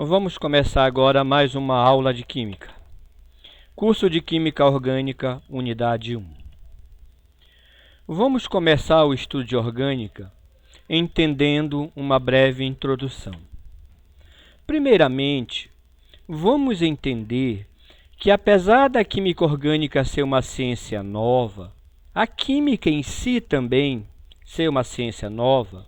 Vamos começar agora mais uma aula de Química. Curso de Química Orgânica, Unidade 1. Vamos começar o estudo de orgânica entendendo uma breve introdução. Primeiramente, vamos entender que apesar da química orgânica ser uma ciência nova, a química em si também ser uma ciência nova,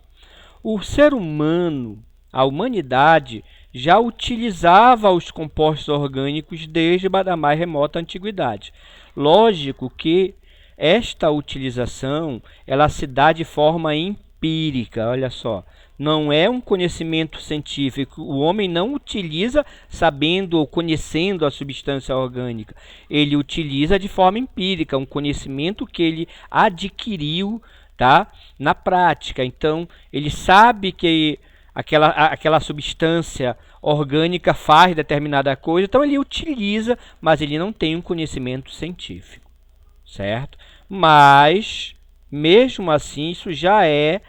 o ser humano, a humanidade, já utilizava os compostos orgânicos desde a mais remota antiguidade. Lógico que esta utilização ela se dá de forma empírica, olha só. Não é um conhecimento científico. O homem não utiliza sabendo ou conhecendo a substância orgânica. Ele utiliza de forma empírica, um conhecimento que ele adquiriu, tá, na prática. Então, ele sabe que aquela substância orgânica faz determinada coisa, então ele utiliza, mas ele não tem um conhecimento científico, certo? Mas, mesmo assim, isso já é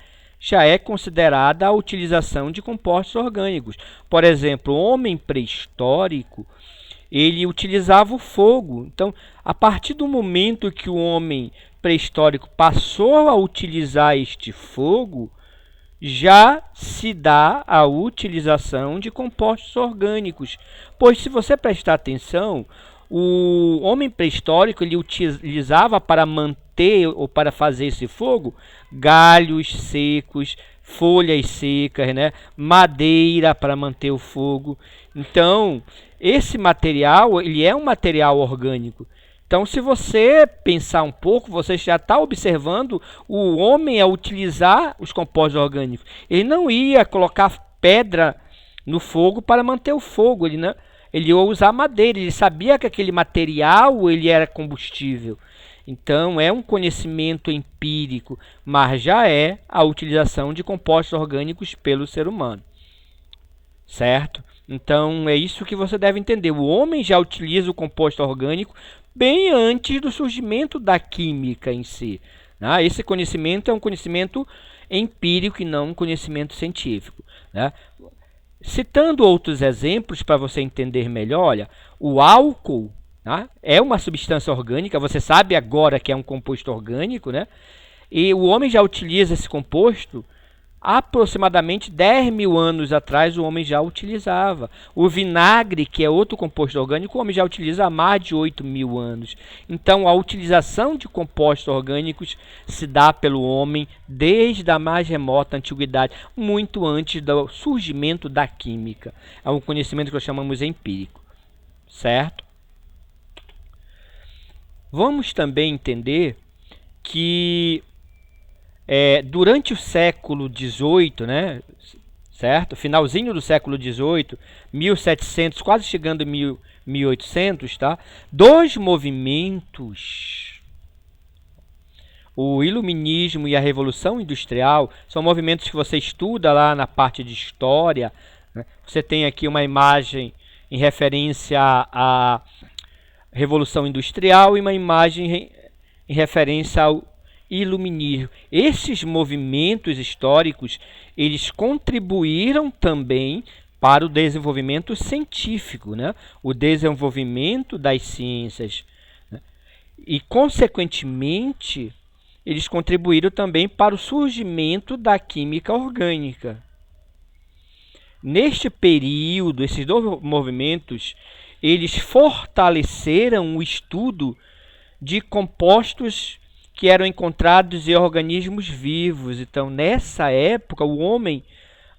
considerada a utilização de compostos orgânicos. Por exemplo, o homem pré-histórico, ele utilizava o fogo. Então, a partir do momento que o homem pré-histórico passou a utilizar este fogo, já se dá a utilização de compostos orgânicos. Pois, se você prestar atenção, o homem pré-histórico ele utilizava para manter ou para fazer esse fogo galhos secos, folhas secas, né? Madeira para manter o fogo. Então, esse material ele é um material orgânico. Então, se você pensar um pouco, você já está observando o homem a utilizar os compostos orgânicos. Ele não ia colocar pedra no fogo para manter o fogo, ele ia usar madeira, ele sabia que aquele material ele era combustível. Então, é um conhecimento empírico, mas já é a utilização de compostos orgânicos pelo ser humano, certo? Então, é isso que você deve entender. O homem já utiliza o composto orgânico bem antes do surgimento da química em si. Né? Esse conhecimento é um conhecimento empírico e não um conhecimento científico. Né? Citando outros exemplos para você entender melhor, olha, o álcool, né, é uma substância orgânica, você sabe agora que é um composto orgânico, né? E o homem já utiliza esse composto aproximadamente 10 mil anos atrás, o homem já utilizava. O vinagre, que é outro composto orgânico, o homem já utiliza há mais de 8 mil anos. Então, a utilização de compostos orgânicos se dá pelo homem desde a mais remota antiguidade, muito antes do surgimento da química. É um conhecimento que nós chamamos empírico, certo? Vamos também entender que durante o século XVIII, né, certo? Finalzinho do século XVIII, 1700, quase chegando em 1800, tá? Dois movimentos, o Iluminismo e a Revolução Industrial, são movimentos que você estuda lá na parte de História. Né? Você tem aqui uma imagem em referência à Revolução Industrial e uma imagem em referência ao Iluminismo. Esses movimentos históricos, eles contribuíram também para o desenvolvimento científico, né? O desenvolvimento das ciências, né? E, consequentemente, eles contribuíram também para o surgimento da química orgânica. Neste período, esses dois movimentos, eles fortaleceram o estudo de compostos que eram encontrados em organismos vivos. Então, nessa época,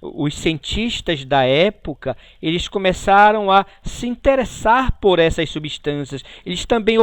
os cientistas da época, eles começaram a se interessar por essas substâncias. Eles também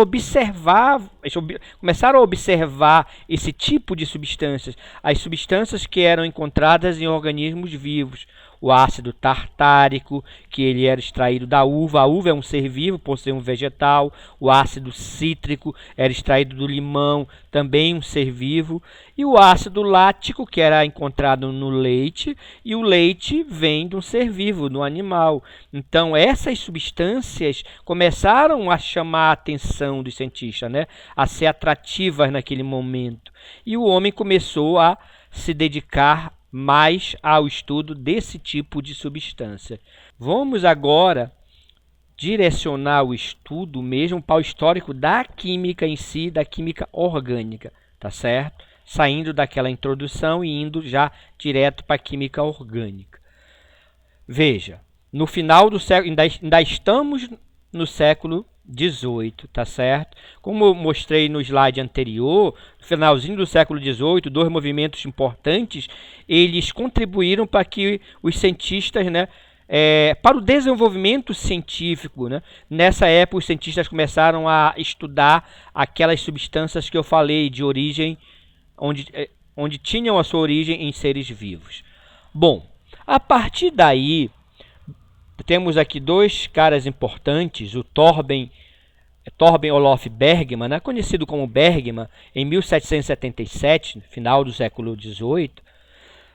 começaram a observar esse tipo de substâncias, as substâncias que eram encontradas em organismos vivos. O ácido tartárico, que ele era extraído da uva. A uva é um ser vivo, por ser um vegetal. O ácido cítrico era extraído do limão, também um ser vivo. E o ácido lático, que era encontrado no leite. E o leite vem de um ser vivo, no animal. Então, essas substâncias começaram a chamar a atenção dos cientistas, né? A ser atrativas naquele momento. E o homem começou a se dedicar mais ao estudo desse tipo de substância. Vamos agora direcionar o estudo mesmo para o histórico da química em si, da química orgânica, tá certo? Saindo daquela introdução e indo já direto para a química orgânica. Veja, no final do século, ainda estamos no século XVIII, tá certo? Como eu mostrei no slide anterior, no finalzinho do século XVIII, dois movimentos importantes, eles contribuíram para que os cientistas, né, para o desenvolvimento científico, né? Nessa época, os cientistas começaram a estudar aquelas substâncias que eu falei de origem, onde tinham a sua origem em seres vivos. Bom, a partir daí, temos aqui dois caras importantes, o Torben Olof Bergman, né, conhecido como Bergman, em 1777, final do século XVIII,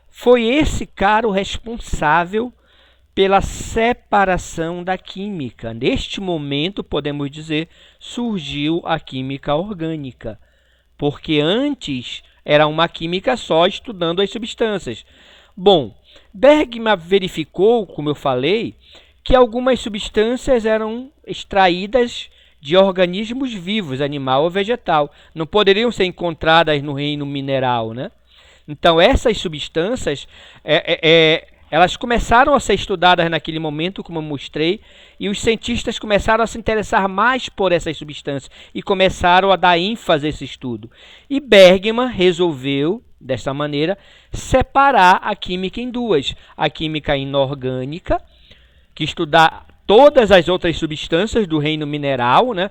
foi esse cara o responsável pela separação da química. Neste momento, podemos dizer, surgiu a química orgânica, porque antes era uma química só estudando as substâncias. Bom, Bergman verificou, como eu falei, que algumas substâncias eram extraídas de organismos vivos, animal ou vegetal. Não poderiam ser encontradas no reino mineral, né? Então, essas substâncias, elas começaram a ser estudadas naquele momento, como eu mostrei, e os cientistas começaram a se interessar mais por essas substâncias e começaram a dar ênfase a esse estudo. E Bergman resolveu, dessa maneira, separar a química em duas. A química inorgânica, que estuda todas as outras substâncias do reino mineral, né?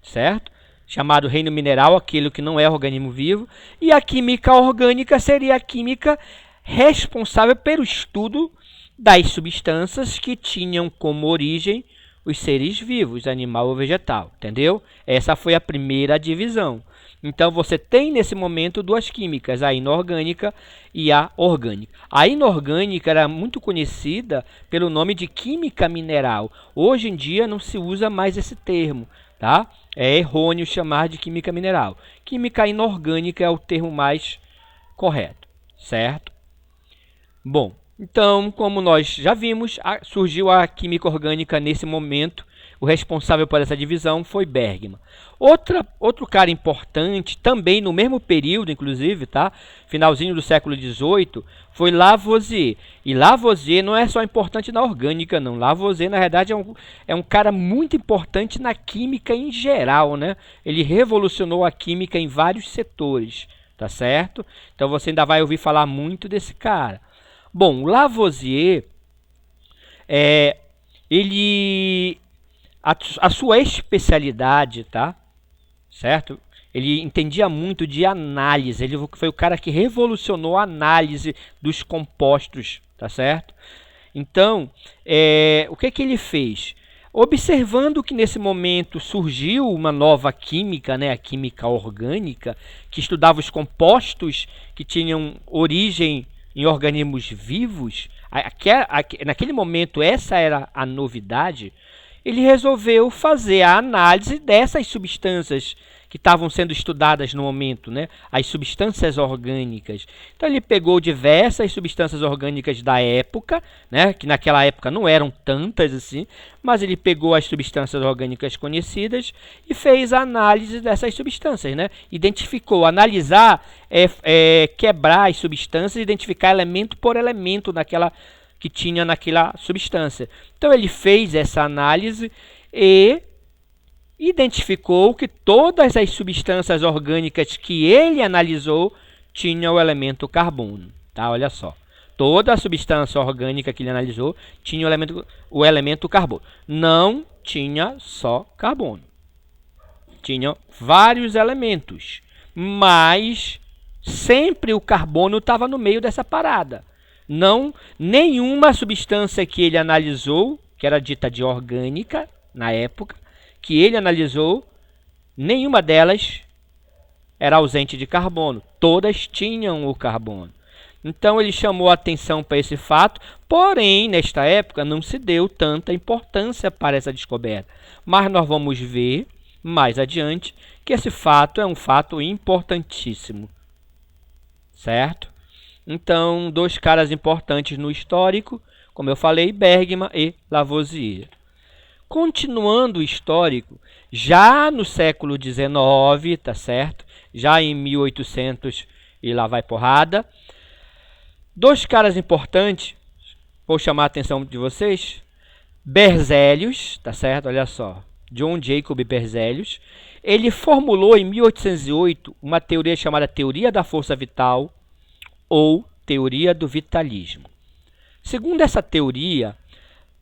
Certo? Chamado reino mineral, aquilo que não é organismo vivo. E a química orgânica seria a química responsável pelo estudo das substâncias que tinham como origem os seres vivos, animal ou vegetal, entendeu? Essa foi a primeira divisão. Então, você tem nesse momento duas químicas, a inorgânica e a orgânica. A inorgânica era muito conhecida pelo nome de química mineral. Hoje em dia não se usa mais esse termo, tá? É errôneo chamar de química mineral. Química inorgânica é o termo mais correto, certo? Bom, então, como nós já vimos, surgiu a química orgânica nesse momento. O responsável por essa divisão foi Bergman. Outro cara importante, também no mesmo período, inclusive, tá? Finalzinho do século XVIII, foi Lavoisier. E Lavoisier não é só importante na orgânica, não. Lavoisier, na verdade, é um cara muito importante na química em geral, né? Ele revolucionou a química em vários setores, tá certo? Então, você ainda vai ouvir falar muito desse cara. Bom, Lavoisier, a sua especialidade, tá? Certo? Ele entendia muito de análise. Ele foi o cara que revolucionou a análise dos compostos, tá certo? Então, o que ele fez? Observando que nesse momento surgiu uma nova química, né, a química orgânica, que estudava os compostos que tinham origem em organismos vivos, naquele momento essa era a novidade. Ele resolveu fazer a análise dessas substâncias que estavam sendo estudadas no momento, né? As substâncias orgânicas. Então, ele pegou diversas substâncias orgânicas da época, né? Que naquela época não eram tantas assim, mas ele pegou as substâncias orgânicas conhecidas e fez a análise dessas substâncias, né? Identificou, analisar, quebrar as substâncias, identificar elemento por elemento que tinha naquela substância. Então, ele fez essa análise e identificou que todas as substâncias orgânicas que ele analisou tinham o elemento carbono. Tá? Olha só. Toda a substância orgânica que ele analisou tinha o elemento carbono. Não tinha só carbono. Tinha vários elementos. Mas sempre o carbono estava no meio dessa parada. Nenhuma substância que ele analisou, que era dita de orgânica na época, que ele analisou, nenhuma delas era ausente de carbono. Todas tinham o carbono. Então, ele chamou a atenção para esse fato, porém, nesta época, não se deu tanta importância para essa descoberta. Mas nós vamos ver, mais adiante, que esse fato é um fato importantíssimo. Certo? Então, dois caras importantes no histórico, como eu falei, Bergman e Lavoisier. Continuando o histórico, já no século XIX, tá certo? Já em 1800 e lá vai porrada. Dois caras importantes, vou chamar a atenção de vocês. Berzelius, tá certo? Olha só, John Jacob Berzelius. Ele formulou em 1808 uma teoria chamada teoria da força vital ou teoria do vitalismo. Segundo essa teoria,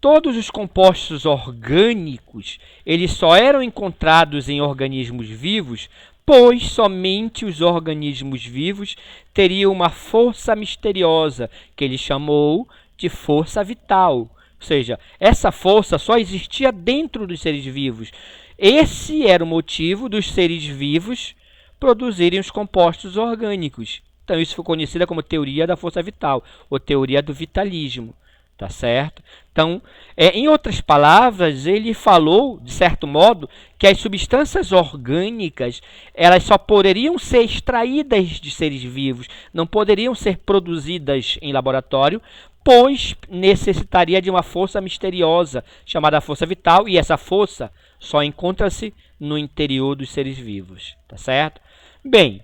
todos os compostos orgânicos, eles só eram encontrados em organismos vivos, pois somente os organismos vivos teriam uma força misteriosa, que ele chamou de força vital. Ou seja, essa força só existia dentro dos seres vivos. Esse era o motivo dos seres vivos produzirem os compostos orgânicos. Então, isso foi conhecida como teoria da força vital, ou teoria do vitalismo. Tá certo? Então, em outras palavras, ele falou, de certo modo, que as substâncias orgânicas elas só poderiam ser extraídas de seres vivos, não poderiam ser produzidas em laboratório, pois necessitaria de uma força misteriosa chamada força vital, e essa força só encontra-se no interior dos seres vivos. Tá certo? Bem,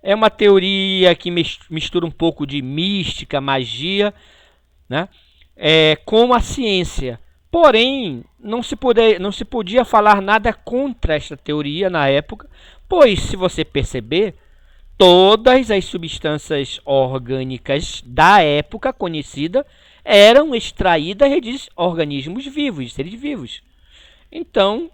é uma teoria que mistura um pouco de mística, magia, né? Com a ciência. Porém, não se podia falar nada contra esta teoria na época, pois, se você perceber, todas as substâncias orgânicas da época conhecida eram extraídas de organismos vivos, de seres vivos. Então,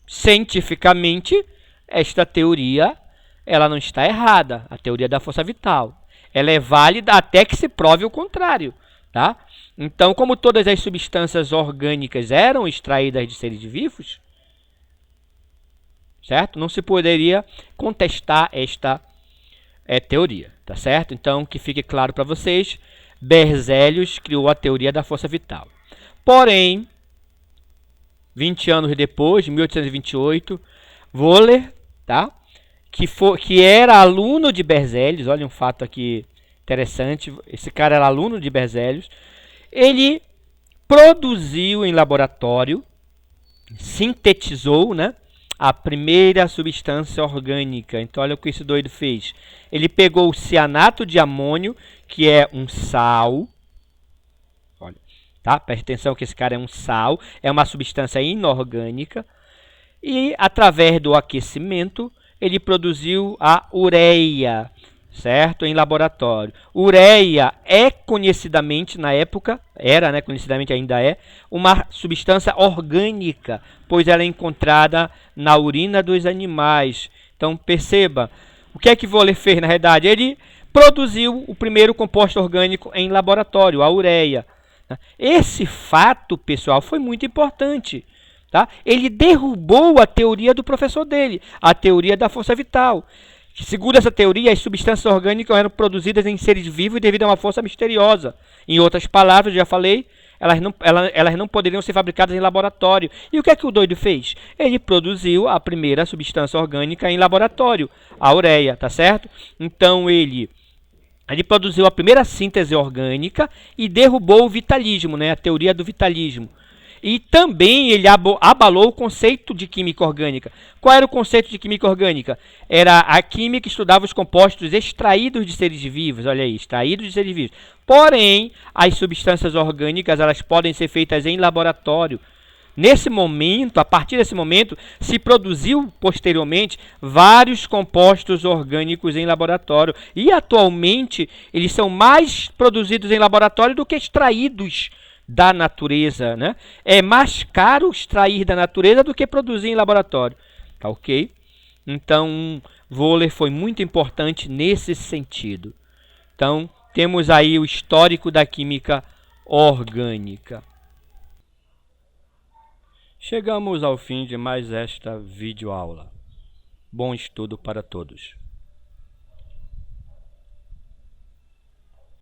cientificamente, esta teoria ela não está errada, a teoria da força vital. Ela é válida até que se prove o contrário. Tá? Então, como todas as substâncias orgânicas eram extraídas de seres vivos, certo? Não se poderia contestar esta teoria, tá certo? Então, que fique claro para vocês, Berzelius criou a teoria da força vital. Porém, 20 anos depois, em 1828, Wöhler, tá? que era aluno de Berzelius, olha um fato aqui interessante, esse cara era aluno de Berzelius, ele produziu em laboratório, sintetizou, né, a primeira substância orgânica. Então, olha o que esse doido fez. Ele pegou o cianato de amônio, que é um sal. Olha, tá? Preste atenção que esse cara é um sal, é uma substância inorgânica. E, através do aquecimento, ele produziu a ureia, certo? Em laboratório. Ureia é conhecidamente, na época, era, né, conhecidamente ainda é, uma substância orgânica, pois ela é encontrada na urina dos animais. Então, perceba, o que é que Wöhler fez, na realidade? Ele produziu o primeiro composto orgânico em laboratório, a ureia. Esse fato, pessoal, foi muito importante. Tá? Ele derrubou a teoria do professor dele, a teoria da força vital. Segundo essa teoria, as substâncias orgânicas eram produzidas em seres vivos devido a uma força misteriosa. Em outras palavras, já falei, elas não poderiam ser fabricadas em laboratório. E o que é que o doido fez? Ele produziu a primeira substância orgânica em laboratório, a ureia, tá certo? Então, ele produziu a primeira síntese orgânica e derrubou o vitalismo, né? A teoria do vitalismo. E também ele abalou o conceito de química orgânica. Qual era o conceito de química orgânica? Era a química que estudava os compostos extraídos de seres vivos. Olha aí, extraídos de seres vivos. Porém, as substâncias orgânicas elas podem ser feitas em laboratório. Nesse momento, a partir desse momento, se produziu posteriormente vários compostos orgânicos em laboratório. E atualmente, eles são mais produzidos em laboratório do que extraídos da natureza, né? É mais caro extrair da natureza do que produzir em laboratório, tá ok? Então, Wöhler foi muito importante nesse sentido. Então, temos aí o histórico da química orgânica. Chegamos ao fim de mais esta videoaula. Bom estudo para todos.